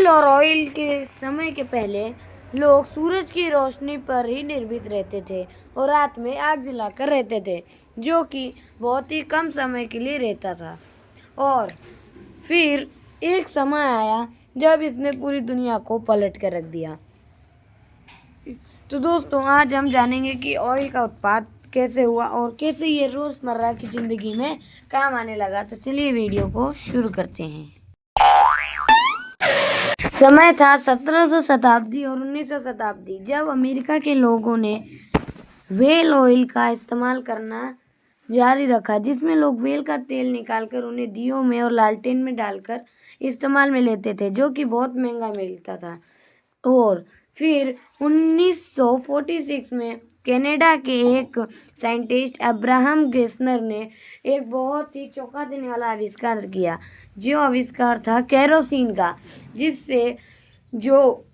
तेल और ऑयल के समय के पहले लोग सूरज की रोशनी पर ही निर्भीत रहते थे और रात में आग जलाकर रहते थे, जो कि बहुत ही कम समय के लिए रहता था। और फिर एक समय आया जब इसने पूरी दुनिया को पलट कर रख दिया। तो दोस्तों, आज हम जानेंगे कि ऑयल का उत्पाद कैसे हुआ और कैसे ये रोज़मर्रा की ज़िंदगी में काम आने लगा। तो चलिए वीडियो को शुरू करते हैं। समय था 1700 शताब्दी और 1900 शताब्दी, जब अमेरिका के लोगों ने व्हेल ऑयल का इस्तेमाल करना जारी रखा, जिसमें लोग व्हेल का तेल निकालकर उन्हें दियों में और लालटेन में डालकर इस्तेमाल में लेते थे, जो कि बहुत महंगा मिलता था। और फिर 1946 में कनाडा के एक साइंटिस्ट अब्राहम गेस्नर ने एक बहुत ही चौंका देने वाला आविष्कार किया, जो आविष्कार था केरोसिन का, जिससे जो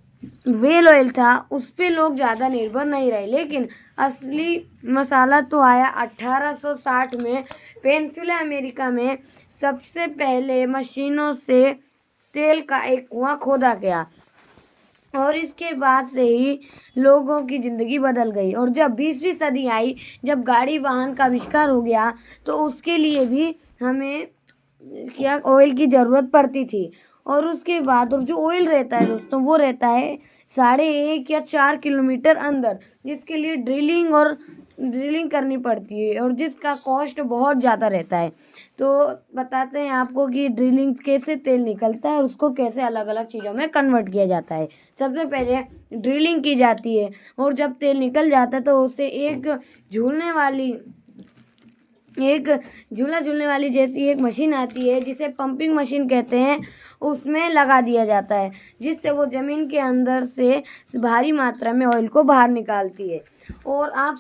व्हेल ऑयल था उस पे लोग ज़्यादा निर्भर नहीं रहे। लेकिन असली मसाला तो आया 1860 में पेनिनसुला अमेरिका में सबसे पहले मशीनों से तेल का एक कुआं खोदा गया, और इसके बाद से ही लोगों की ज़िंदगी बदल गई। और जब 20वीं सदी आई, जब गाड़ी वाहन का आविष्कार हो गया, तो उसके लिए भी हमें क्या ऑयल की ज़रूरत पड़ती थी। और उसके बाद और जो ऑयल रहता है दोस्तों, वो रहता है 1.5 या 4 किलोमीटर अंदर, जिसके लिए ड्रिलिंग करनी पड़ती है और जिसका कॉस्ट बहुत ज़्यादा रहता है। तो बताते हैं आपको कि ड्रिलिंग कैसे तेल निकलता है और उसको कैसे अलग अलग चीज़ों में कन्वर्ट किया जाता है। सबसे पहले ड्रिलिंग की जाती है, और जब तेल निकल जाता है तो उसे एक झूला झूलने वाली जैसी एक मशीन आती है, जिसे पंपिंग मशीन कहते हैं, उसमें लगा दिया जाता है, जिससे वो ज़मीन के अंदर से भारी मात्रा में ऑयल को बाहर निकालती है। और आप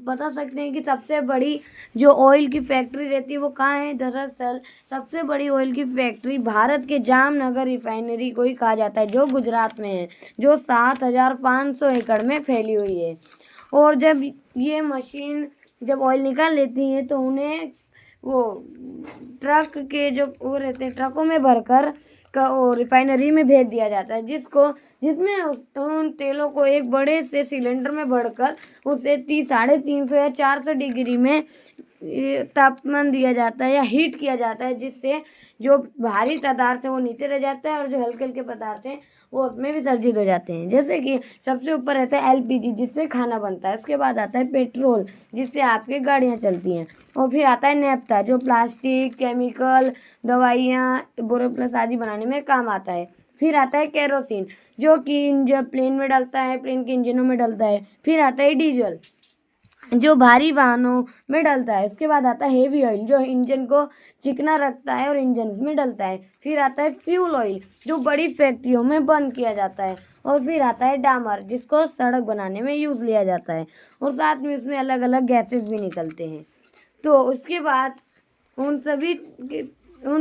बता सकते हैं कि सबसे बड़ी जो ऑयल की फैक्ट्री रहती है वो कहाँ है। दरअसल सबसे बड़ी ऑयल की फैक्ट्री भारत के जामनगर रिफाइनरी को ही कहा जाता है, जो गुजरात में है, जो 7,500 एकड़ में फैली हुई है। और जब ऑयल निकाल लेती हैं तो उन्हें वो ट्रक के जो वो रहते हैं, ट्रकों में भरकर रिफाइनरी में भेज दिया जाता है, जिसमें उन तेलों को एक बड़े से सिलेंडर में भरकर उसे 350 या 400 डिग्री में तापमान दिया जाता है या हीट किया जाता है, जिससे जो भारी पदार्थ है वो नीचे रह जाता है और जो हल्के हल्के पदार्थ हैं वो उसमें विसर्जित हो जाते हैं। जैसे कि सबसे ऊपर रहता है LPG, जिससे खाना बनता है। उसके बाद आता है पेट्रोल, जिससे आपकी गाड़ियाँ चलती हैं। और फिर आता है नैफ्था, जो प्लास्टिक, केमिकल, दवाइयाँ, बोरोप्लस आदि बनाने में काम आता है। फिर आता है केरोसिन, जो कि इंजन प्लेन में डलता है, प्लेन के इंजनों में डलता है। फिर आता है डीजल, जो भारी वाहनों में डलता है। उसके बाद आता है हेवी ऑयल, जो इंजन को चिकना रखता है और इंजन में डलता है। फिर आता है फ्यूल ऑयल, जो बड़ी फैक्ट्रियों में बर्न किया जाता है। और फिर आता है डामर, जिसको सड़क बनाने में यूज़ लिया जाता है, और साथ में उसमें अलग अलग गैसेस भी निकलते हैं। तो उसके बाद उन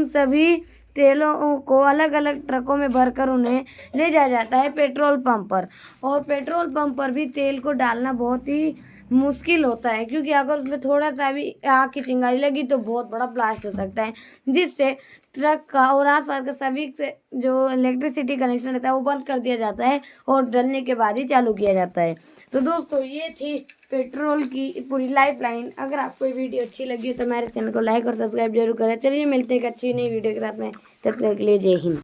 सभी तेलों को अलग अलग ट्रकों में भरकर उन्हें ले जाया जाता है पेट्रोल पंप पर। और पेट्रोल पंप पर भी तेल को डालना बहुत ही मुश्किल होता है, क्योंकि अगर उसमें थोड़ा सा भी आग की चिंगारी लगी तो बहुत बड़ा ब्लास्ट हो सकता है, जिससे ट्रक का और आसपास का सभी से जो इलेक्ट्रिसिटी कनेक्शन रहता है वो बंद कर दिया जाता है और डलने के बाद ही चालू किया जाता है। तो दोस्तों, ये थी पेट्रोल की पूरी लाइफ लाइन। अगर आपको ये वीडियो अच्छी लगी तो हमारे चैनल को लाइक और सब्सक्राइब जरूर करें। चलिए मिलते हैं एक अच्छी नई वीडियो के साथ में, तब तक के लिए जय हिंद।